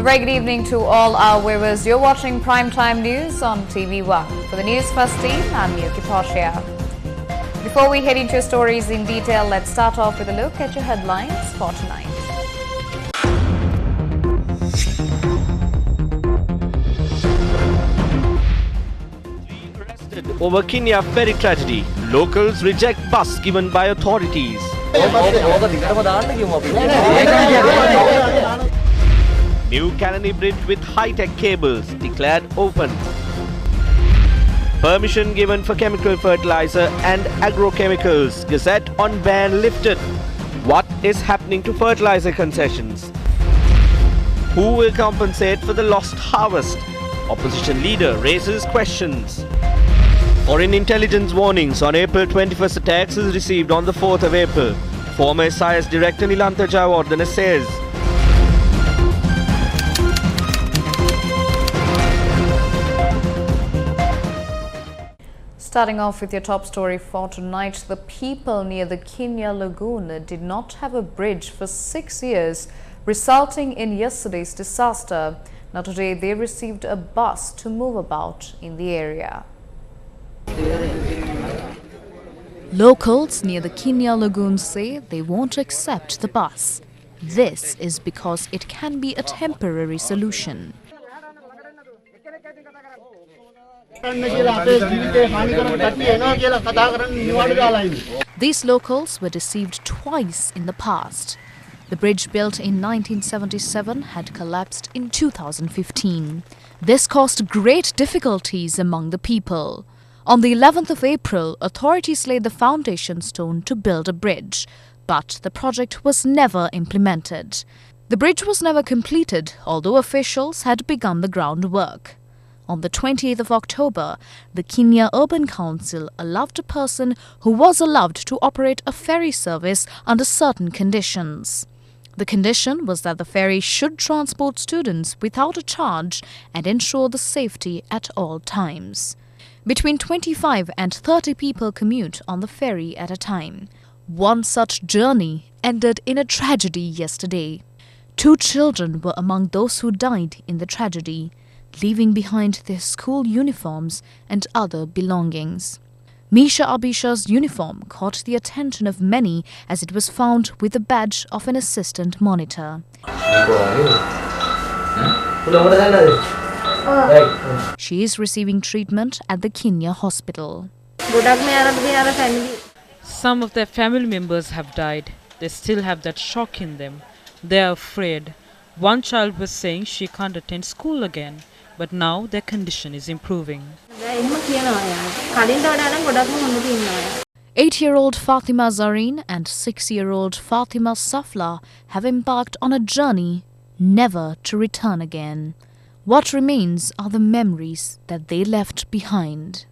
very good evening to all our viewers. You're watching Primetime News on TV1. For the News First team, I'm Miyuki Poshia. Before we head into your stories in detail, let's start off with a look at your headlines for tonight. Arrested over Kenya ferry tragedy. Locals reject bus given by authorities. New Canary Bridge with high-tech cables declared open. Permission given for chemical fertilizer and agrochemicals. Gazette on ban lifted. What is happening to fertilizer concessions? Who will compensate for the lost harvest? Opposition leader raises questions. Foreign intelligence warnings on April 21st attacks is received on the 4th of April. Former SIS Director Lanka says. Starting off with your top story for tonight, the people near the Kenya Lagoon did not have a bridge for 6 years, resulting in yesterday's disaster. Now today they received a bus to move about in the area. Locals near the Kenya Lagoon say they won't accept the bus. This is because it can be a temporary solution. These locals were deceived twice in the past. The bridge built in 1977 had collapsed in 2015. This caused great difficulties among the people. On the 11th of April, authorities laid the foundation stone to build a bridge, but the project was never implemented. The bridge was never completed, although officials had begun the groundwork. On the 20th of October, the Kenya Urban Council allowed a person who was allowed to operate a ferry service under certain conditions. The condition was that the ferry should transport students without a charge and ensure the safety at all times. Between 25 and 30 people commute on the ferry at a time. One such journey ended in a tragedy yesterday. 2 children were among those who died in the tragedy, leaving behind their school uniforms and other belongings. Misha Abisha's uniform caught the attention of many as it was found with the badge of an assistant monitor. She is receiving treatment at the Kenya hospital. Some of their family members have died. They still have that shock in them. They are afraid. One child was saying she can't attend school again, but now their condition is improving. 8-year-old Fatima Zareen and 6-year-old Fatima Safla have embarked on a journey never to return again. What remains are the memories that they left behind.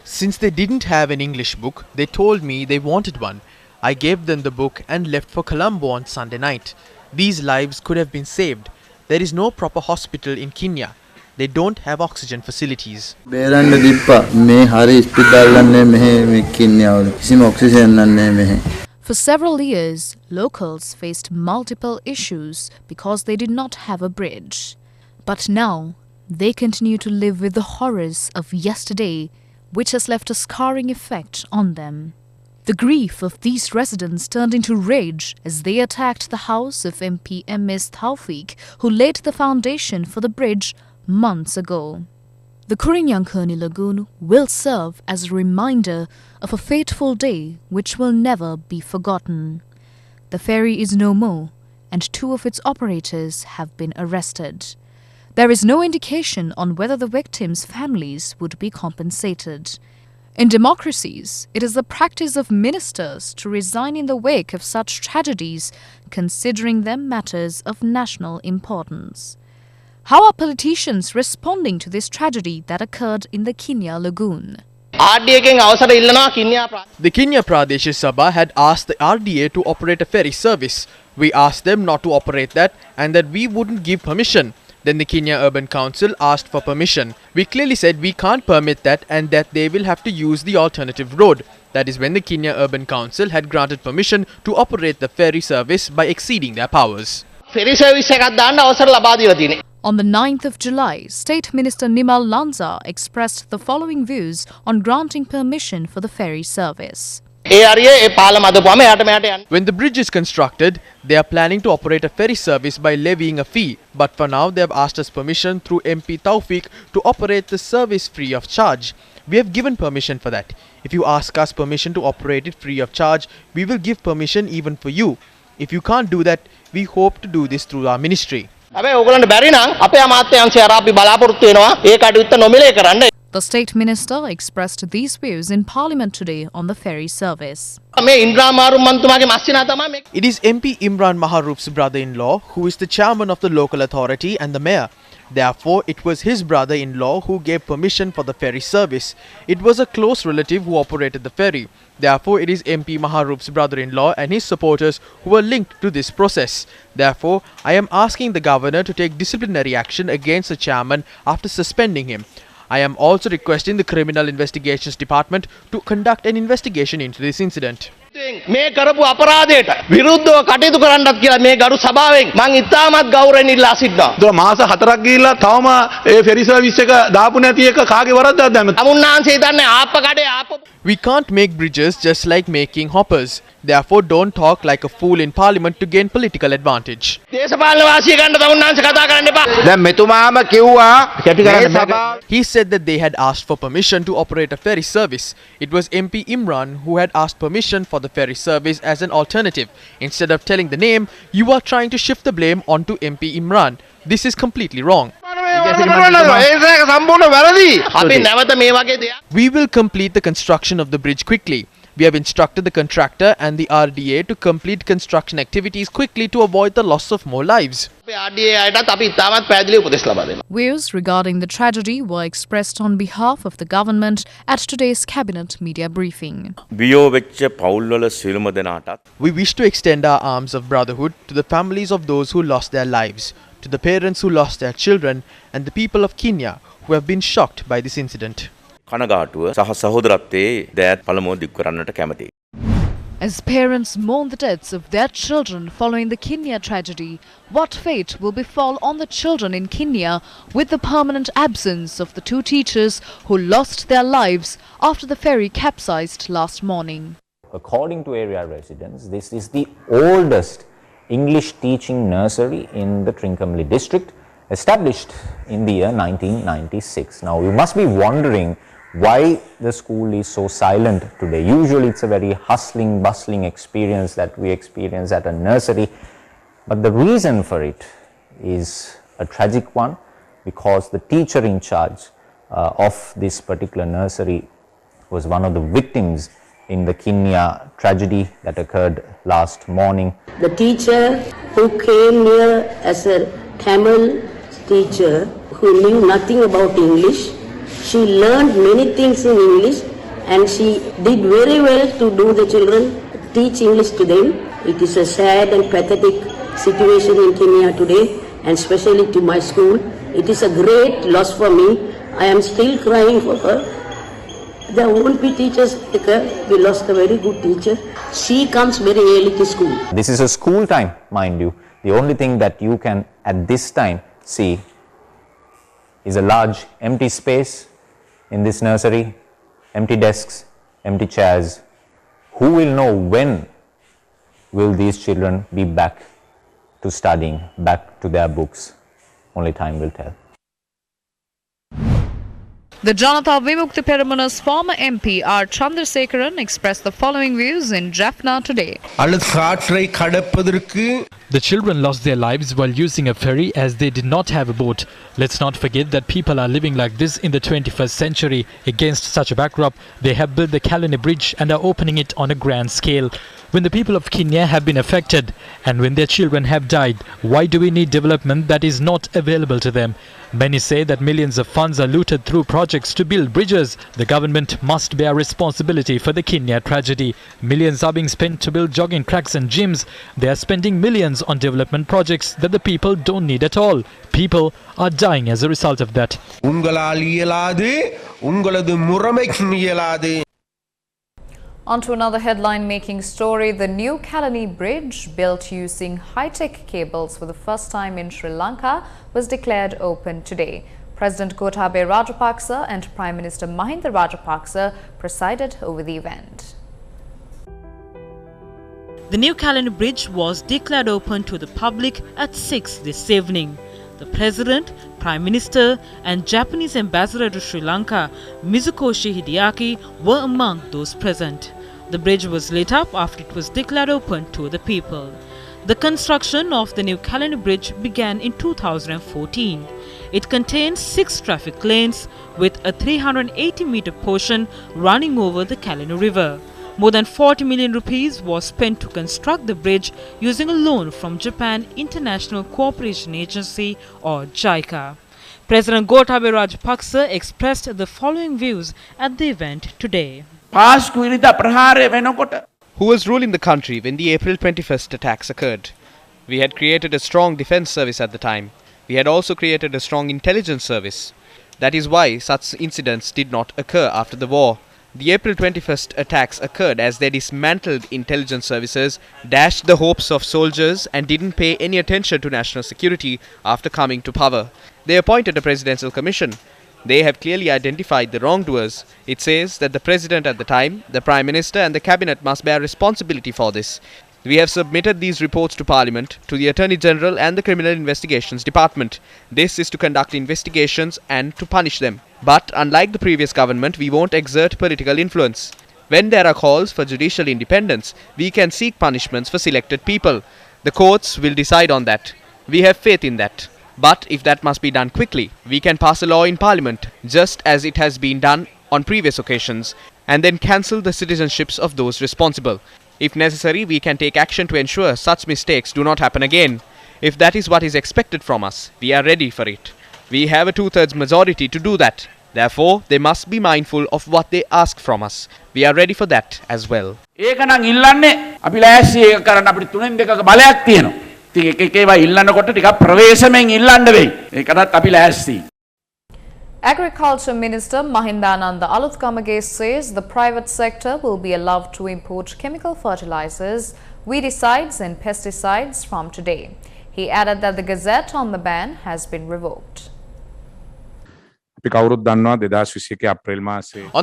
Since they didn't have an English book, they told me they wanted one. I gave them the book and left for Colombo on Sunday night. These lives could have been saved. There is no proper hospital in Kenya. They don't have oxygen facilities. For several years, locals faced multiple issues because they did not have a bridge. But now, they continue to live with the horrors of yesterday, which has left a scarring effect on them. The grief of these residents turned into rage as they attacked the house of MP Ms. Taufik, who laid the foundation for the bridge months ago. The Kurinyankani Lagoon will serve as a reminder of a fateful day which will never be forgotten. The ferry is no more, and 2 of its operators have been arrested. There is no indication on whether the victims' families would be compensated. In democracies, it is the practice of ministers to resign in the wake of such tragedies, considering them matters of national importance. How are politicians responding to this tragedy that occurred in the Kenya Lagoon? The Kenya Pradesh Sabha had asked the RDA to operate a ferry service. We asked them not to operate that and that we wouldn't give permission. Then the Kenya Urban Council asked for permission. We clearly said we can't permit that and that they will have to use the alternative road. That is when the Kenya Urban Council had granted permission to operate the ferry service by exceeding their powers. Ferry service එකක් දාන්න අවසර ලබා දීලා තියෙනවා. On the 9th of July, State Minister Nimal Lanza expressed the following views on granting permission for the ferry service. When the bridge is constructed, they are planning to operate a ferry service by levying a fee. But for now, they have asked us permission through MP Taufik to operate the service free of charge. We have given permission for that. If you ask us permission to operate it free of charge, we will give permission even for you. If you can't do that, we hope to do this through our ministry. The State Minister expressed these views in Parliament today on the ferry service. It is MP Imran Maharoof's brother-in-law who is the chairman of the local authority and the mayor. Therefore, it was his brother-in-law who gave permission for the ferry service. It was a close relative who operated the ferry. Therefore, it is MP Maharoof's brother-in-law and his supporters who were linked to this process. Therefore, I am asking the governor to take disciplinary action against the chairman after suspending him. I am also requesting the Criminal Investigations Department to conduct an investigation into this incident. මේ කරපු අපරාධයට විරුද්ධව කටයුතු කරන්නත් කියලා මේ ගරු සභාවෙන් මම ඉතාමත් ගෞරවයෙන් ඉල්ලා සිටිනවා. ඒතර මාස 4ක් ගිහිල්ලා තවම ඒ ෆෙරි සර්විස් එක දාපු නැති එක කාගේ වරද්දක්ද දැන්? අමුන්නාන්සේ හිතන්නේ ආප්ප කඩේ ආප්ප. We can't make bridges just like making hoppers. Therefore, don't talk like a fool in parliament to gain political advantage. දේශපාලන වාසිය ගන්න තමුන්නාන්සේ කතා කරන්න එපා. දැන් මෙතුමාම කිව්වා කැටි කරන්න බෑ. He said that they had asked for permission to operate a ferry service. It was MP Imran who had asked permission for the ferry service as an alternative. Instead of telling the name, you are trying to shift the blame onto MP Imran. This is completely wrong. We will complete the construction of the bridge quickly. We have instructed the contractor and the RDA to complete construction activities quickly to avoid the loss of more lives. Views regarding the tragedy were expressed on behalf of the government at today's cabinet media briefing. We wish to extend our arms of brotherhood to the families of those who lost their lives, to the parents who lost their children, and the people of Kenya who have been shocked by this incident. As parents mourn the deaths of their children following the Kenya tragedy, what fate will befall on the children in Kenya with the permanent absence of the two teachers who lost their lives after the ferry capsized last morning? According to area residents, this is the oldest English teaching nursery in the Trincomalee district, established in the year 1996. Now, you must be wondering why the school is so silent today. Usually it's a very hustling, bustling experience that we experience at a nursery, but the reason for it is a tragic one, because the teacher in charge of this particular nursery was one of the victims in the Kenya tragedy that occurred last morning. The teacher who came here as a Tamil teacher who knew nothing about English, she learned many things in English and she did very well to do the children, teach English to them. It is a sad and pathetic situation in Kenya today, and especially to my school. It is a great loss for me. I am still crying for her. There won't be teachers like her. We lost a very good teacher. She comes very early to school. This is a school time, mind you. The only thing that you can at this time see is a large empty space in this nursery, empty desks, empty chairs. Who will know when will these children be back to studying, back to their books? Only time will tell. The Janata Vimukti Peramana's former MP R. Chandrasekaran expressed the following views in Jaffna today. The children lost their lives while using a ferry as they did not have a boat. Let's not forget that people are living like this in the 21st century. Against such a backdrop, they have built the Kalani Bridge and are opening it on a grand scale. When the people of Kenya have been affected and when their children have died, why do we need development that is not available to them? Many say that millions of funds are looted through projects to build bridges. The government must bear responsibility for the Kenya tragedy. Millions are being spent to build jogging tracks and gyms. They are spending millions on development projects that the people don't need at all. People are dying as a result of that. On to another headline-making story. The new Kalani Bridge, built using high-tech cables for the first time in Sri Lanka, was declared open today. President Gotabaya Rajapaksa and Prime Minister Mahinda Rajapaksa presided over the event. The new Kalani Bridge was declared open to the public at 6 this evening. The President, Prime Minister and Japanese Ambassador to Sri Lanka, Mizukoshi Hideaki, were among those present. The bridge was lit up after it was declared open to the people. The construction of the new Kalani Bridge began in 2014. It contains 6 traffic lanes with a 380-meter portion running over the Kalani River. More than 40 million rupees was spent to construct the bridge using a loan from Japan International Cooperation Agency or JICA. President Gotabaya Rajapaksa expressed the following views at the event today. Who was ruling the country when the April 21st attacks occurred? We had created a strong defense service at the time. We had also created a strong intelligence service. That is why such incidents did not occur after the war. The April 21st attacks occurred as they dismantled intelligence services, dashed the hopes of soldiers and didn't pay any attention to national security after coming to power. They appointed a presidential commission. They have clearly identified the wrongdoers. It says that the president at the time, the prime minister and the cabinet must bear responsibility for this. We have submitted these reports to Parliament, to the Attorney General and the Criminal Investigations Department. This is to conduct investigations and to punish them. But unlike the previous government, we won't exert political influence. When there are calls for judicial independence, we can seek punishments for selected people. The courts will decide on that. We have faith in that. But if that must be done quickly, we can pass a law in Parliament, just as it has been done on previous occasions, and then cancel the citizenships of those responsible. If necessary, we can take action to ensure such mistakes do not happen again. If that is what is expected from us, we are ready for it. We have a 2/3 majority to do that. Therefore, they must be mindful of what they ask from us. We are ready for that as well. Agriculture Minister Mahindananda Alutkamage says the private sector will be allowed to import chemical fertilizers, weedicides and pesticides from today. He added that the gazette on the ban has been revoked. On the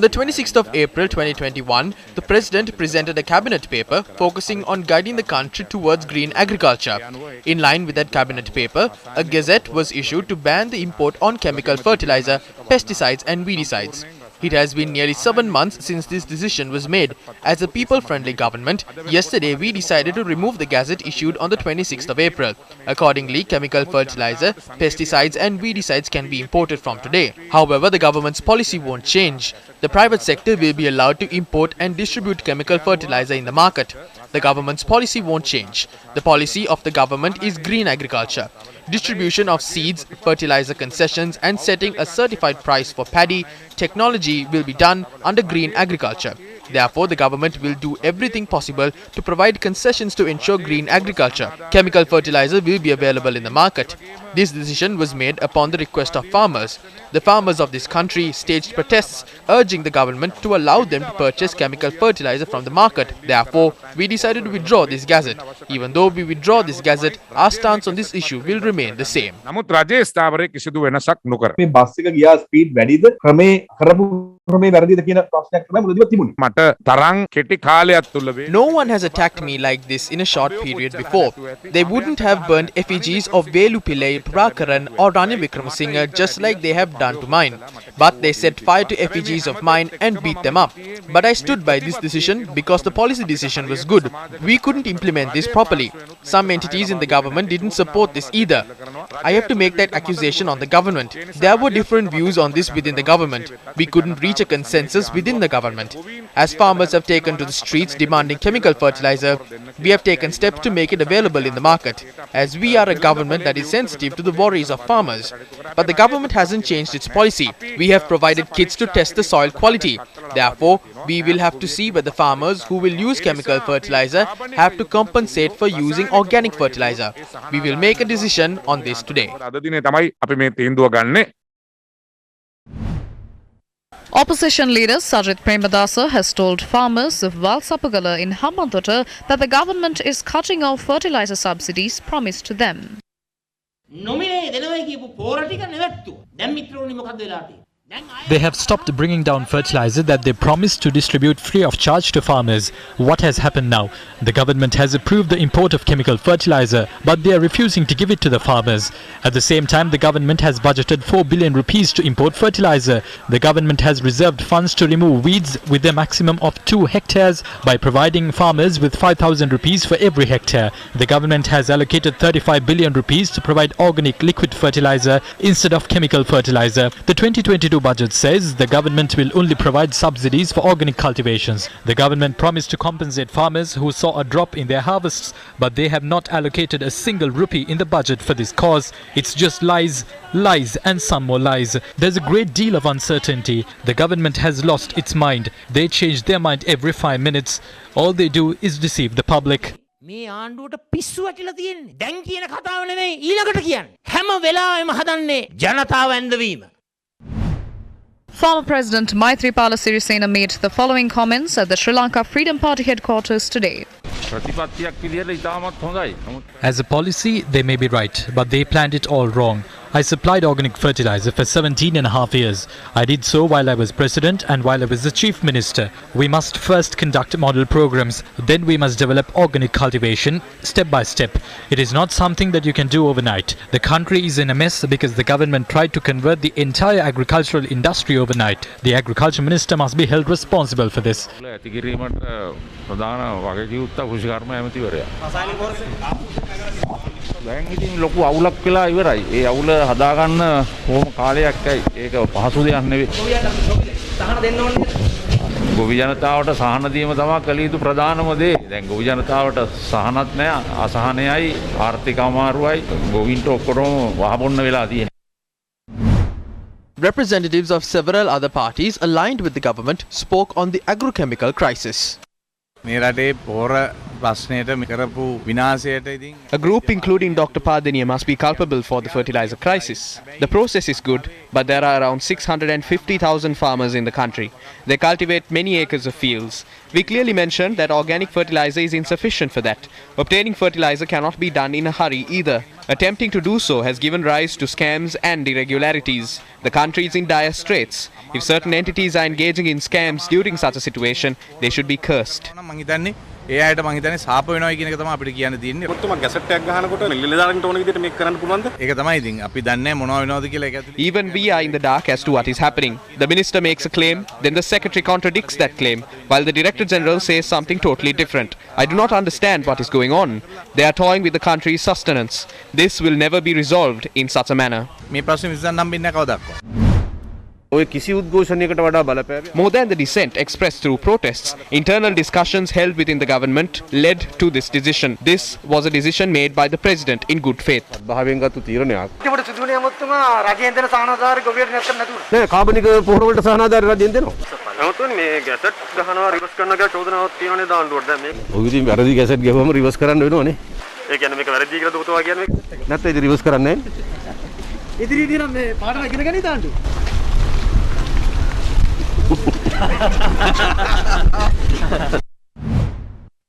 26th of April 2021, the President presented a cabinet paper focusing on guiding the country towards green agriculture. In line with that cabinet paper, a gazette was issued to ban the import on chemical fertilizer, pesticides and weedicides. It has been nearly 7 months since this decision was made. As a people-friendly government, yesterday we decided to remove the gazette issued on the 26th of April. Accordingly, chemical fertilizer, pesticides and weedicides can be imported from today. However, the government's policy won't change. The private sector will be allowed to import and distribute chemical fertilizer in the market. The government's policy won't change. The policy of the government is green agriculture. Distribution of seeds, fertilizer concessions and setting a certified price for paddy technology will be done under green agriculture. Therefore, the government will do everything possible to provide concessions to ensure green agriculture. Chemical fertilizer will be available in the market. This decision was made upon the request of farmers. The farmers of this country staged protests urging the government to allow them to purchase chemical fertilizer from the market. Therefore, we decided to withdraw this gazette. Even though we withdraw this gazette, our stance on this issue will remain the same. No one has attacked me like this in a short period before. They wouldn't have burned effigies of Velu Pillai, Prabhakaran or Rani Vikramasinghe just like they have done to mine. But they set fire to effigies of mine and beat them up. But I stood by this decision because the policy decision was good. We couldn't implement this properly. Some entities in the government didn't support this either. I have to make that accusation on the government. There were different views on this within the government. We couldn't reach a consensus within the government. As farmers have taken to the streets demanding chemical fertilizer, we have taken steps to make it available in the market, as we are a government that is sensitive to the worries of farmers. But the government hasn't changed its policy. We have provided kits to test the soil quality. Therefore, we will have to see whether farmers who will use chemical fertilizer have to compensate for using organic fertilizer. We will make a decision on this today. Opposition leader Sajith Premadasa has told farmers of Valsapagala in Hambantota that the government is cutting off fertilizer subsidies promised to them. They have stopped bringing down fertilizer that they promised to distribute free of charge to farmers. What has happened now? The government has approved the import of chemical fertilizer, but they are refusing to give it to the farmers. At the same time, the government has budgeted 4 billion rupees to import fertilizer. The government has reserved funds to remove weeds with a maximum of 2 hectares by providing farmers with 5,000 rupees for every hectare. The government has allocated 35 billion rupees to provide organic liquid fertilizer instead of chemical fertilizer. The 2022 budget says the government will only provide subsidies for organic cultivations. The government promised to compensate farmers who saw a drop in their harvests, but they have not allocated a single rupee in the budget for this cause. It's just lies, lies and some more lies. There's a great deal of uncertainty. The government has lost its mind. They change their mind every 5 minutes. All they do is deceive the public. මේ ආණ්ඩුවට පිස්සු වැටිලා තියෙන්නේ. දැන් කියන කතාව නෙමෙයි ඊළඟට කියන්නේ. හැම වෙලාවෙම හදන්නේ ජනතාව ඇඳවීම. Former President Maithripala Sirisena made the following comments at the Sri Lanka Freedom Party headquarters today. As a policy, they may be right, but they planned it all wrong. I supplied organic fertilizer for 17.5 years. I did so while I was president and while I was the chief minister. We must first conduct model programs, then we must develop organic cultivation step by step. It is not something that you can do overnight. The country is in a mess because the government tried to convert the entire agricultural industry overnight. The agriculture minister must be held responsible for this. දැන් ඉතින් ලොකු අවුලක් වෙලා ඉවරයි. ඒ අවුල හදාගන්න කොහොම කාලයක් ඇයි. ඒක පහසු දෙයක් නෙවෙයි. සහන දෙන්න ඕනේ. ගොවි ජනතාවට සහන දීම තමයි කළ යුතු ප්‍රධානම දේ. දැන් ගොවි ජනතාවට සහනත් නැහැ, අසහනයයි, ආර්ථික අමාරුවයි, ගොවින්ට ඔක්කොම වහබොන්න වෙලා තියෙනවා. Representatives of several other parties aligned with the government spoke on the agrochemical crisis. A group including Dr. Padeniya must be culpable for the fertilizer crisis. The process is good, but there are around 650,000 farmers in the country. They cultivate many acres of fields. We clearly mentioned that organic fertilizer is insufficient for that. Obtaining fertilizer cannot be done in a hurry either. Attempting to do so has given rise to scams and irregularities. The country is in dire straits. If certain entities are engaging in scams during such a situation, they should be cursed. ඒ අයට මං හිතන්නේ සාප වෙනවා කියන එක තමයි අපිට කියන්න තියෙන්නේ. ඔක්කොම ගැසට් එකක් ගහනකොට නිලධාරීන්ට ඕන විදිහට මේක කරන්න පුළුවන්ද? ඒක තමයි ඉතින් අපි දන්නේ මොනවා වෙනවද කියලා ඒක ඇතුලේ. Even we are in the dark as to what is happening. The minister makes a claim, then the secretary contradicts that claim, while the director general says something totally different. I do not understand what is going on. They are toying with the country's sustenance. This will never be resolved in such a manner. මේ ප්‍රශ්නේ විසඳන්න හම්බෙන්නේ නැහැ කවදාවත්. More than the dissent expressed through protests, internal discussions held within the government led to this decision. This was a decision made by the president in good faith.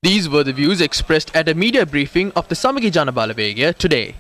These were the views expressed at a media briefing of the Samagi Jana Balawegaya today.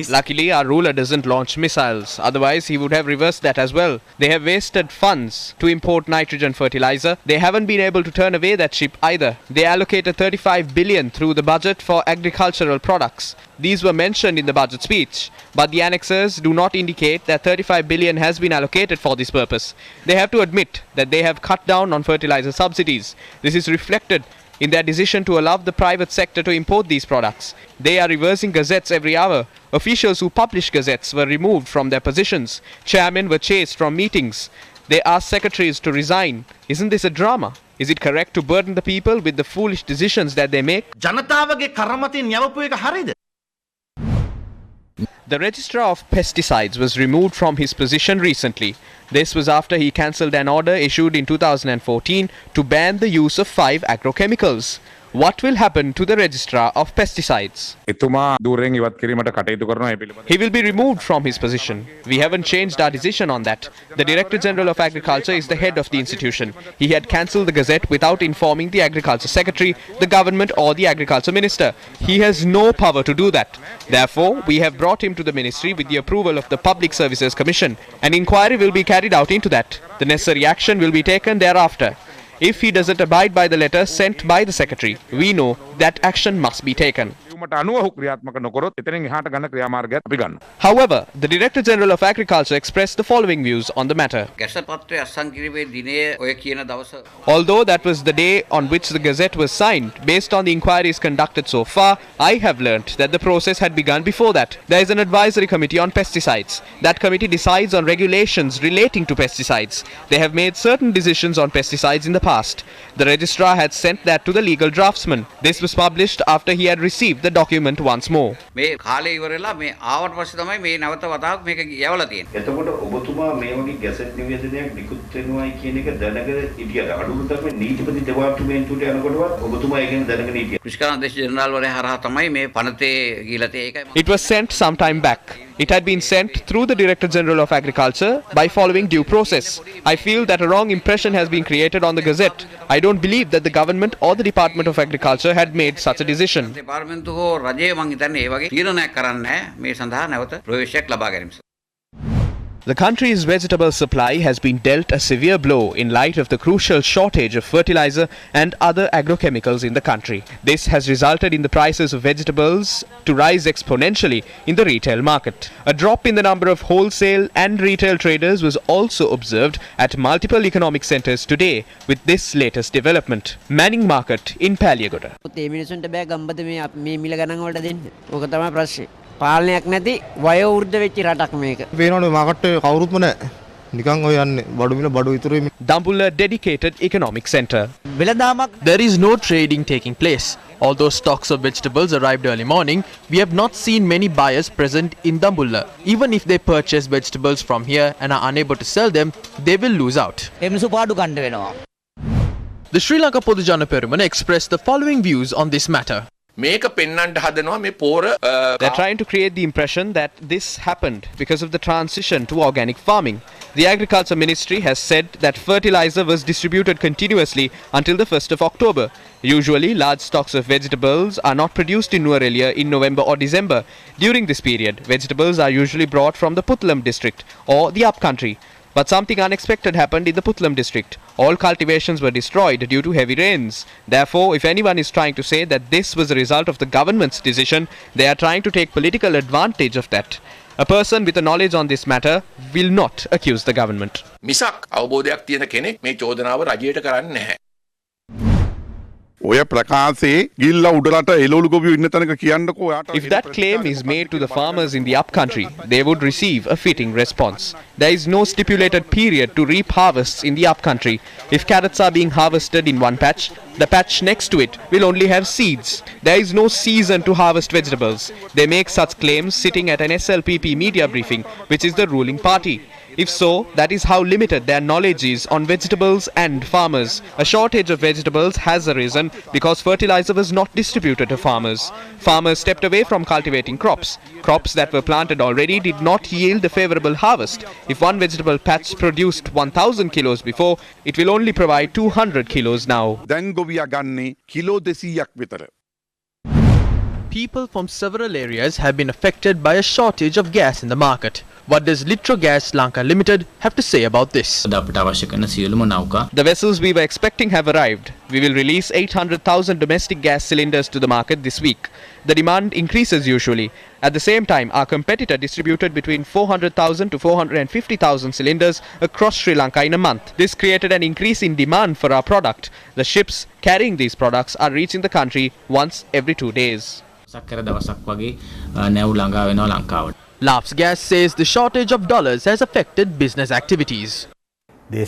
Luckily, our ruler doesn't launch missiles. Otherwise, he would have reversed that as well. They have wasted funds to import nitrogen fertilizer. They haven't been able to turn away that ship either. They allocated 35 billion through the budget for agricultural products. These were mentioned in the budget speech, but the annexers do not indicate that 35 billion has been allocated for this purpose. They have to admit that they have cut down on fertilizer subsidies. This is reflected in their decision to allow the private sector to import these products. They are reversing gazettes every hour. Officials who publish gazettes were removed from their positions. Chairmen were chased from meetings. They asked secretaries to resign. Isn't this a drama? Is it correct to burden the people with the foolish decisions that they make? The Registrar of Pesticides was removed from his position recently. This was after he cancelled an order issued in 2014 to ban the use of 5 agrochemicals. What will happen to the registrar of pesticides? He will be removed from his position. We haven't changed our decision on that. The Director General of Agriculture is the head of the institution. He had cancelled the Gazette without informing the Agriculture Secretary, the government or the Agriculture Minister. He has no power to do that. Therefore, we have brought him to the Ministry with the approval of the Public Services Commission. An inquiry will be carried out into that. The necessary action will be taken thereafter. If he doesn't abide by the letter sent by the Secretary, we know that action must be taken. However, the Director General of Agriculture expressed the following views on the matter. Although that was the day on which the Gazette was signed, based on the inquiries conducted so far, I have learnt that the process had begun before that. There is an advisory committee on pesticides. That committee decides on regulations relating to pesticides. They have made certain decisions on pesticides in the past. The registrar had sent that to the legal draftsman. This was published after he had received the document once more. It was sent some time back. It had been sent through the Director General of Agriculture by following due process. I feel that a wrong impression has been created on the Gazette. I don't believe that the government or the Department of Agriculture had made such a decision. The country's vegetable supply has been dealt a severe blow in light of the crucial shortage of fertilizer and other agrochemicals in the country. This has resulted in the prices of vegetables to rise exponentially in the retail market. A drop in the number of wholesale and retail traders was also observed at multiple economic centres today with this latest development. Manning Market in Paliagoda. පාලනයක් නැති වයෝවෘද්ධ වෙච්ච රටක් මේක. වෙනවනේ market එක කවුරුත්ම නැහැ. නිකන් ඔය යන්නේ බඩු මිල බඩු ඉතුරු වෙමින්. Dambulla dedicated economic centre. වෙළඳාමක්. There is no trading taking place. Although stocks of vegetables arrived early morning, we have not seen many buyers present in Dambulla. Even if they purchase vegetables from here and are unable to sell them, they will lose out. එම්සු පාඩු ගන්න වෙනවා. The Sri Lanka Podujana Peramana expressed the following views on this matter. They're trying to create the impression that this happened because of the transition to organic farming. The Agriculture Ministry has said that fertilizer was distributed continuously until the 1st of October. Usually, large stocks of vegetables are not produced in Nuwara in November or December. During this period, vegetables are usually brought from the Puttalam district or the upcountry. But something unexpected happened in the Puttalam district. All cultivations were destroyed due to heavy rains. Therefore, if anyone is trying to say that this was a result of the government's decision, they are trying to take political advantage of that. A person with a knowledge on this matter will not accuse the government. මිසක් අවබෝධයක් තියෙන කෙනෙක් මේ චෝදනාව රජයට කරන්නේ නැහැ. If that claim is made to the farmers in the upcountry, they would receive a fitting response. There is no stipulated period to reap harvests in the upcountry. If carrots are being harvested in one patch, the patch next to it will only have seeds. There is no season to harvest vegetables. They make such claims sitting at an SLPP media briefing, which is the ruling party. If so, that is how limited their knowledge is on vegetables and farmers. A shortage of vegetables has arisen because fertilizer was not distributed to farmers. Farmers stepped away from cultivating crops. Crops that were planted already did not yield a favourable harvest. If one vegetable patch produced 1,000 kilos before, it will only provide 200 kilos now. People from several areas have been affected by a shortage of gas in the market. What does Litro Gas Lanka Limited have to say about this? The vessels we were expecting have arrived. We will release 800,000 domestic gas cylinders to the market this week. The demand increases usually. At the same time, our competitor distributed between 400,000 to 450,000 cylinders across Sri Lanka in a month. This created an increase in demand for our product. The ships carrying these products are reaching the country once every 2 days. Laughs Gas says the shortage of dollars has affected business activities. They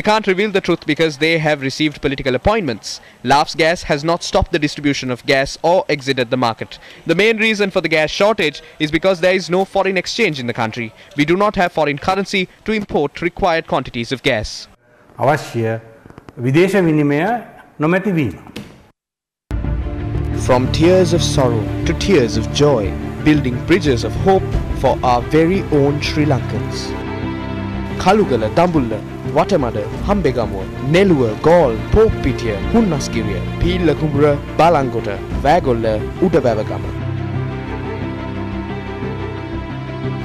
can't reveal the truth because they have received political appointments. Laughs Gas has not stopped the distribution of gas or exited the market. The main reason for the gas shortage is because there is no foreign exchange in the country. We do not have foreign currency to import required quantities of gas. විදේශ විනිමය නොමැති වීම. From tears of sorrow to tears of joy, building bridges of hope for our very own Sri Lankans. Kalugala, Dambulla, Watamada, Hambegamuwa, Neluwa, Gaul, Pokpitiya, Hunnaskiriya, Pilla Kumbura, Balangota, Vagolla, Udavavagama.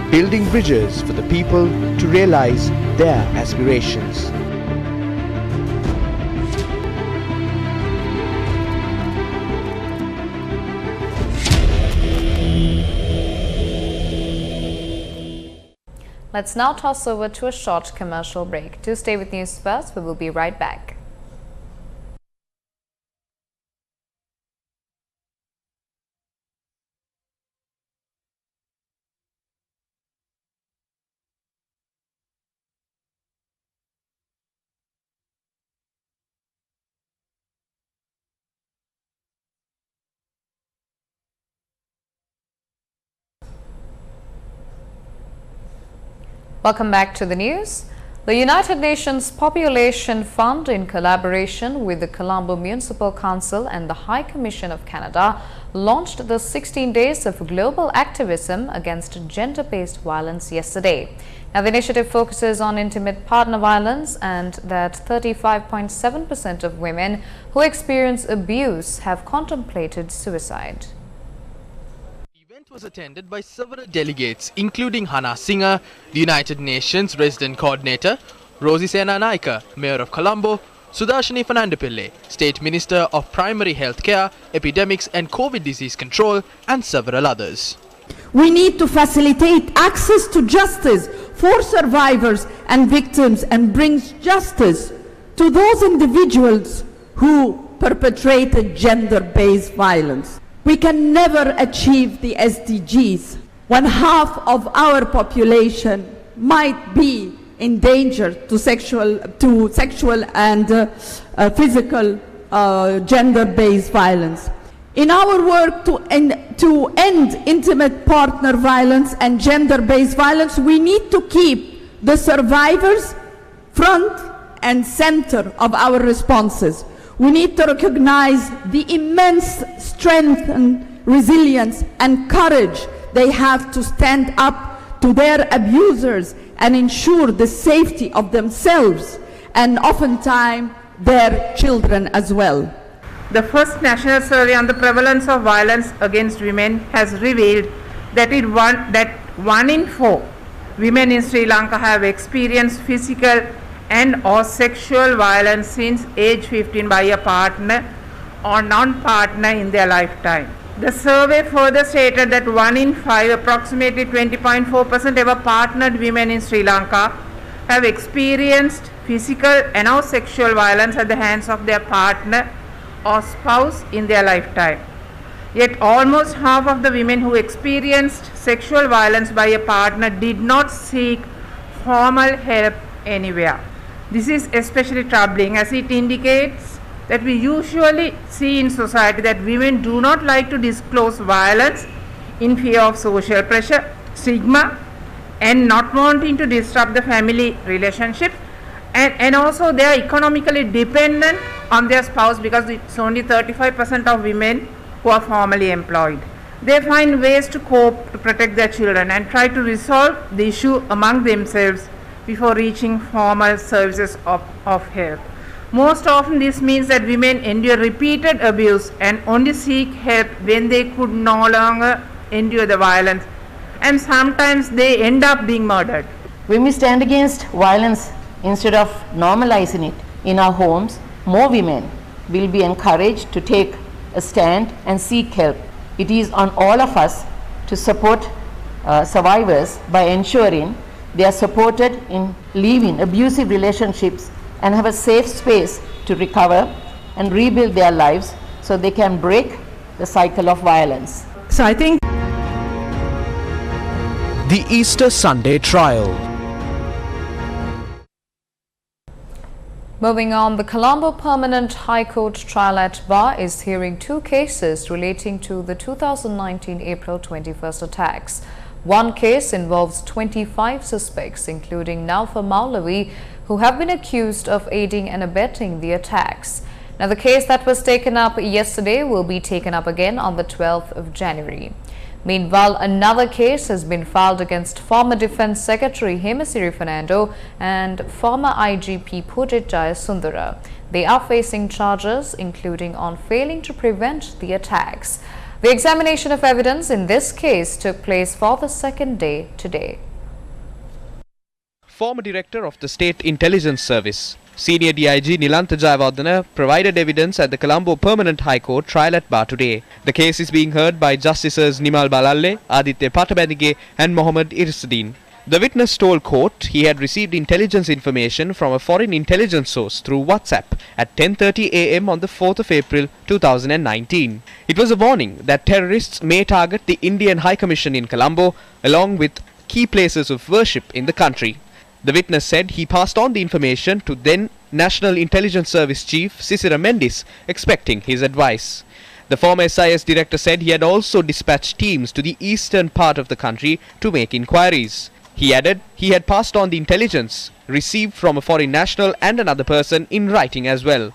Building bridges for the people to realize their aspirations. Let's now toss over to a short commercial break. Do stay with News First. We will be right back. Welcome back to the news. The United Nations Population Fund, in collaboration with the Colombo Municipal Council and the High Commission of Canada, launched the 16 Days of Global Activism Against Gender-Based Violence yesterday. Now, the initiative focuses on intimate partner violence, and that 35.7% of women who experience abuse have contemplated suicide. Was attended by several delegates, including Hana Singer, the United Nations Resident Coordinator, Rosie Sena Naika, Mayor of Colombo, Sudarshini Fernandapille, State Minister of Primary Health Care, Epidemics and COVID Disease Control, and several others. We need to facilitate access to justice for survivors and victims and bring justice to those individuals who perpetrated gender-based violence. We can never achieve the SDGs when half of our population might be in danger to sexual and physical gender-based violence. In our work to end intimate partner violence and gender-based violence, we need to keep the survivors front and center of our responses. We need to recognize the immense strength and resilience and courage they have to stand up to their abusers and ensure the safety of themselves and oftentimes their children as well. The first national survey on the prevalence of violence against women has revealed that one in 4 women in Sri Lanka have experienced physical and or sexual violence since age 15 by a partner or non-partner in their lifetime. The survey further stated that 1 in 5, approximately 20.4% ever partnered women in Sri Lanka have experienced physical and or sexual violence at the hands of their partner or spouse in their lifetime. Yet almost half of the women who experienced sexual violence by a partner did not seek formal help anywhere. This is especially troubling as it indicates that we usually see in society that women do not like to disclose violence in fear of social pressure, stigma, and not wanting to disrupt the family relationship, and also they are economically dependent on their spouse because it's only 35% of women who are formally employed. They find ways to cope to protect their children and try to resolve the issue among themselves before reaching formal services of help. Most often this means that women endure repeated abuse and only seek help when they could no longer endure the violence, and sometimes they end up being murdered. When we stand against violence instead of normalizing it in our homes, more women will be encouraged to take a stand and seek help. It is on all of us to support survivors by ensuring they are supported in leaving abusive relationships and have a safe space to recover and rebuild their lives so they can break the cycle of violence. So I think the Easter Sunday trial. Moving on, the Colombo Permanent High Court trial at bar is hearing 2 cases relating to the 2019 April 21st attacks. One case involves 25 suspects, including Naufa Maulavi, who have been accused of aiding and abetting the attacks. Now, the case that was taken up yesterday will be taken up again on the 12th of January. Meanwhile, another case has been filed against former Defence Secretary Hemasiri Fernando and former IGP Pujit Jayasundara. They are facing charges including on failing to prevent the attacks. The examination of evidence in this case took place for the second day today. Former Director of the State Intelligence Service, Senior DIG Nilantha Jayawardena, provided evidence at the Colombo Permanent High Court trial at bar today. The case is being heard by Justices Nimal Balalle, Aditya Patabandige and Mohammad Irsuddin. The witness told court he had received intelligence information from a foreign intelligence source through WhatsApp at 10:30 am on the 4th of April 2019. It was a warning that terrorists may target the Indian High Commission in Colombo along with key places of worship in the country. The witness said he passed on the information to then National Intelligence Service Chief Sisira Mendis, expecting his advice. The former SIS director said he had also dispatched teams to the eastern part of the country to make inquiries. He added he had passed on the intelligence received from a foreign national and another person in writing as well.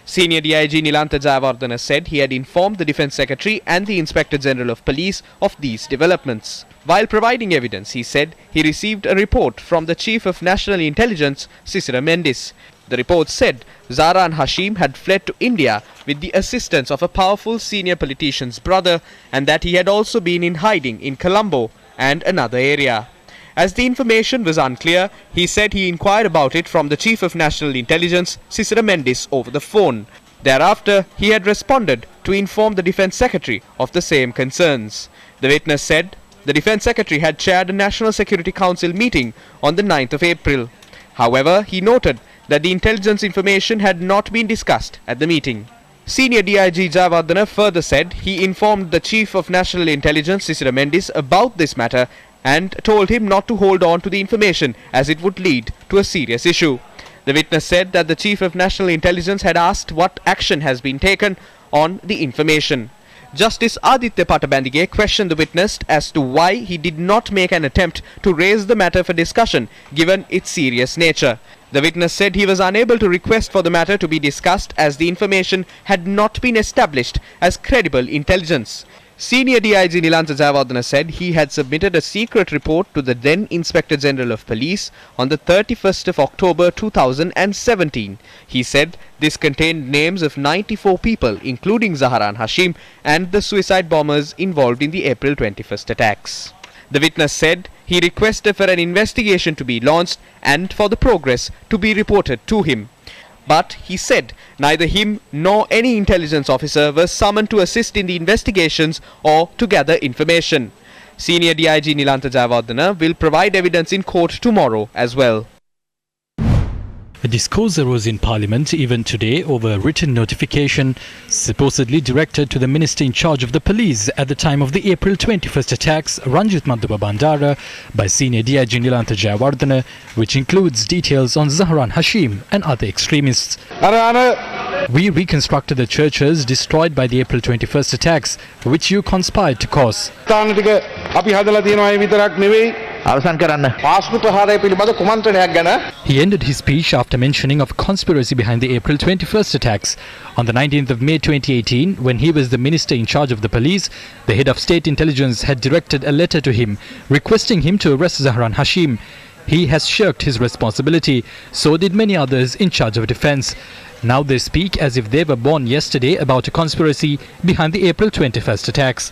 Senior DIG Nilantha Jayawardena said he had informed the Defence Secretary and the Inspector General of Police of these developments. While providing evidence, he said he received a report from the Chief of National Intelligence, Sisira Mendis. The report said Zahran Hashim had fled to India with the assistance of a powerful senior politician's brother and that he had also been in hiding in Colombo and another area. As the information was unclear, he said he inquired about it from the Chief of National Intelligence, Sisira Mendis, over the phone. Thereafter, he had responded to inform the Defence Secretary of the same concerns. The witness said the Defence Secretary had chaired a National Security Council meeting on the 9th of April. However, he noted that the intelligence information had not been discussed at the meeting. Senior DIG Jayawardena further said he informed the Chief of National Intelligence, Sisira Mendis, about this matter and told him not to hold on to the information as it would lead to a serious issue. The witness said that the Chief of National Intelligence had asked what action has been taken on the information. Justice Aditya Patabandige questioned the witness as to why he did not make an attempt to raise the matter for discussion given its serious nature. The witness said he was unable to request for the matter to be discussed as the information had not been established as credible intelligence. Senior DIG Nilantha Jayawardena said he had submitted a secret report to the then Inspector General of Police on the 31st of October 2017. He said this contained names of 94 people, including Zahran Hashim and the suicide bombers involved in the April 21st attacks. The witness said he requested for an investigation to be launched and for the progress to be reported to him. But he said neither him nor any intelligence officer was summoned to assist in the investigations or to gather information. Senior DIG Nilantha Jayawardena will provide evidence in court tomorrow as well. A discourse arose in Parliament even today over a written notification supposedly directed to the Minister in charge of the police at the time of the April 21st attacks, Ranjit Madhuba Bandara, by Senior DIG Nilantha Jayawardena, which includes details on Zahran Hashim and other extremists. We reconstructed the churches destroyed by the April 21st attacks, which you conspired to cause. He ended his speech after mentioning of conspiracy behind the April 21st attacks. On the 19th of May 2018, when he was the minister in charge of the police, the head of state intelligence had directed a letter to him requesting him to arrest Zahran Hashim. He has shirked his responsibility. So did many others in charge of defense. Now they speak as if they were born yesterday about a conspiracy behind the April 21st attacks.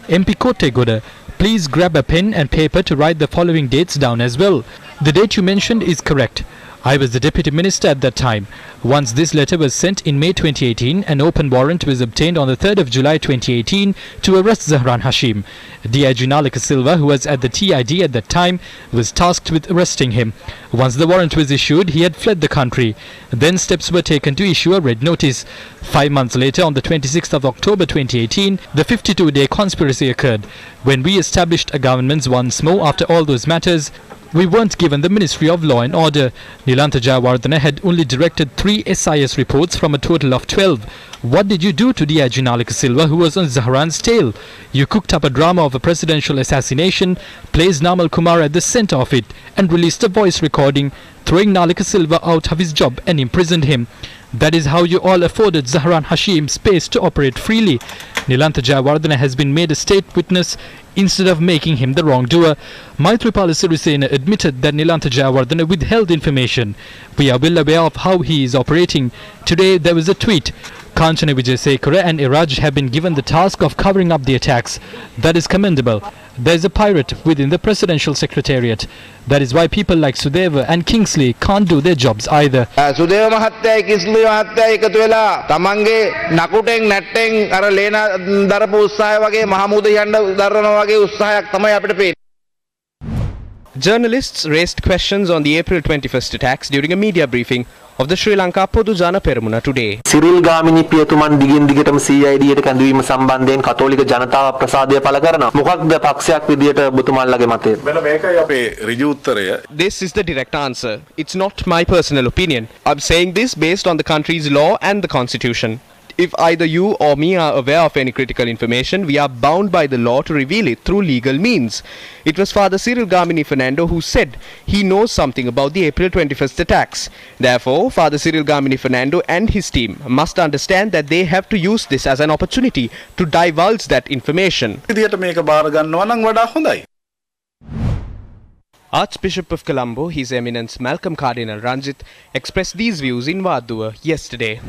MP Kottegoda, please grab a pen and paper to write the following dates down as well. The date you mentioned is correct. I was the Deputy Minister at that time. Once this letter was sent in May 2018, an open warrant was obtained on the 3rd of July 2018 to arrest Zahran Hashim. DIG Nalika Silva, who was at the TID at that time, was tasked with arresting him. Once the warrant was issued, he had fled the country. Then steps were taken to issue a red notice. 5 months later, on the 26th of October 2018, the 52-day conspiracy occurred. When we established a government once more after all those matters, We weren't given the Ministry of Law and Order. Nilantha Jayawardena had only directed 3 SIS reports from a total of 12. What did you do to DIG Nalika Silva, who was on Zahran's tail? You cooked up a drama of a presidential assassination, placed Namal Kumar at the center of it, and released a voice recording, throwing Nalika Silva out of his job and imprisoned him. That is how you all afforded Zahran Hashim space to operate freely. Nilantha Jayawardena has been made a state witness instead of making him the wrongdoer. Maithripala Sirisena admitted that Nilantha Jayawardena withheld information. We are well aware of how he is operating. Today there was a tweet. Kanchana Wijayasekara and Iraj have been given the task of covering up the attacks. That is commendable. There is a pirate within the presidential secretariat. That is why people like Sudeva and Kingsley can't do their jobs either. Sudeva Mahathya Kingsley Mahathya එකතු වෙලා තමන්ගේ නකුටෙන් නැට්ටෙන් අර ලේන දරපු උත්සාහය වගේ මහමුද යන්න දරනවා වගේ උත්සාහයක් තමයි අපිට පේන්නේ. Journalists raised questions on the April 21st attacks during a media briefing of the Sri Lanka Podujana Peramuna today. Cyril Gamini පියතුමන් දිගින් දිගටම CID යට කැඳවීම සම්බන්ධයෙන් කතෝලික ජනතාව ප්‍රසාදය පළ කරනවා. මොකක්ද පක්ෂයක් විදියට ඔබතුමාලගේ මතය? මේකයි අපේ ඍජු උත්තරය. This is the direct answer. It's not my personal opinion. I'm saying this based on the country's law and the constitution. If either you or me are aware of any critical information, we are bound by the law to reveal it through legal means. It was Father Cyril Gamini Fernando who said he knows something about the April 21st attacks. Therefore, Father Cyril Gamini Fernando and his team must understand that they have to use this as an opportunity to divulge that information. Archbishop of Colombo, His Eminence Malcolm Cardinal Ranjit, expressed these views in Wadua yesterday.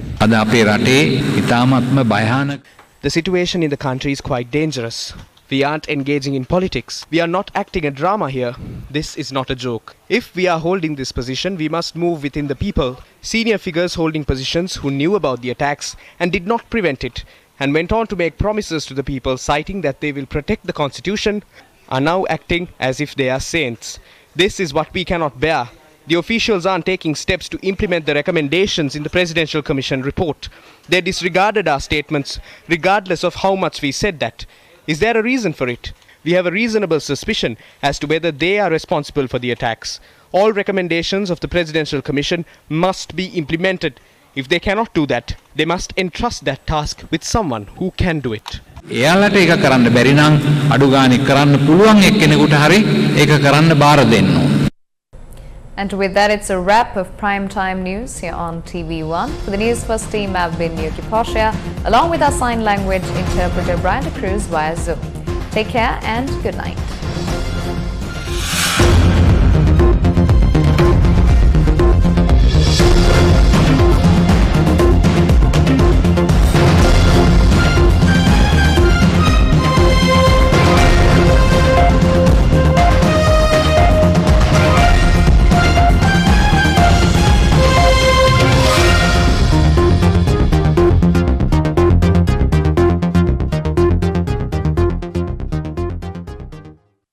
The situation in the country is quite dangerous. We aren't engaging in politics. We are not acting a drama here. This is not a joke. If we are holding this position, we must move within the people. Senior figures holding positions who knew about the attacks and did not prevent it, and went on to make promises to the people citing that they will protect the constitution, are now acting as if they are saints. This is what we cannot bear. The officials aren't taking steps to implement the recommendations in the Presidential Commission report. They disregarded our statements, regardless of how much we said that. Is there a reason for it? We have a reasonable suspicion as to whether they are responsible for the attacks. All recommendations of the Presidential Commission must be implemented. If they cannot do that, they must entrust that task with someone who can do it. එයාලට ඒක කරන්න බැරි නම් අඩු ගානේ කරන්න පුළුවන් එක්කෙනෙකුට හරි ඒක කරන්න බාර දෙන්න ඕන. And with that, it's a wrap of primetime news here on TV1. For the Newsfirst team, I've been Yuki Poshia, along with our sign language interpreter Brian Cruz via Zoom. Take care and good night.